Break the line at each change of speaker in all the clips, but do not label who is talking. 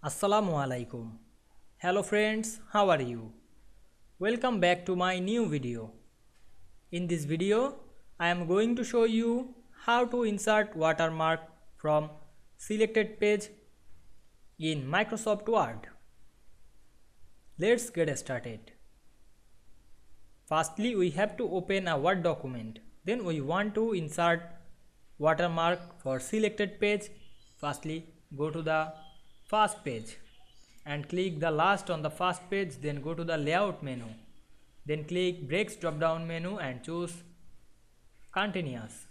Assalamu Walaikum. Hello friends, how are you? Welcome back to my new video. In this video, I am going to show you how to insert watermark from selected page in Microsoft Word. Let's get started. Firstly, we have to open a Word document. Then we want to insert watermark for selected page. Firstly, go to the first page and click the last on the first page, then go to the layout menu, then click breaks drop down menu and choose continuous,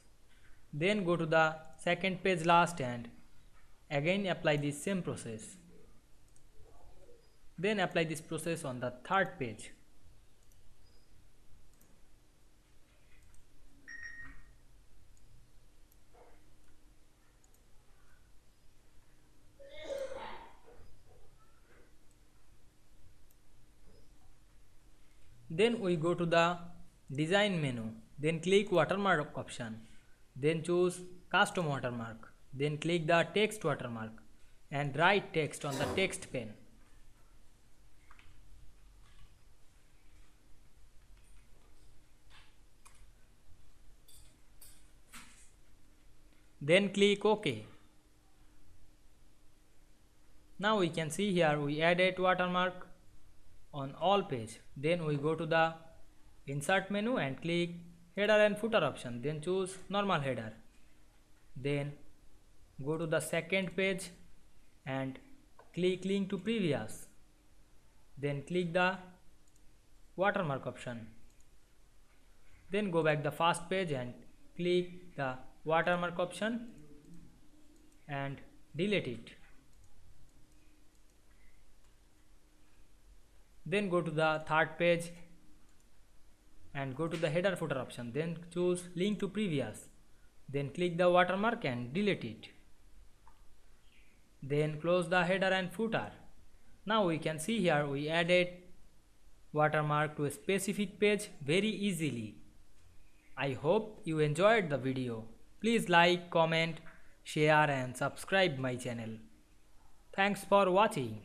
then go to the second page last and again apply this same process, then apply this process on the third page. Then we go to the design menu, then click watermark option, then choose custom watermark, then click the text watermark and write text on the text pane. Then click OK. Now we can see here we added watermark on all page. Then we go to the insert menu and click header and footer option, then choose normal header, then go to the second page and click link to previous, then click the watermark option, then go back the first page and click the watermark option and delete it. Then go to the third page and go to the header footer option, then choose link to previous, then click the watermark and delete it, then close the header and footer. Now we can see here we added watermark to a specific page very easily. I hope you enjoyed the video. Please like, comment, share and subscribe my channel. Thanks for watching.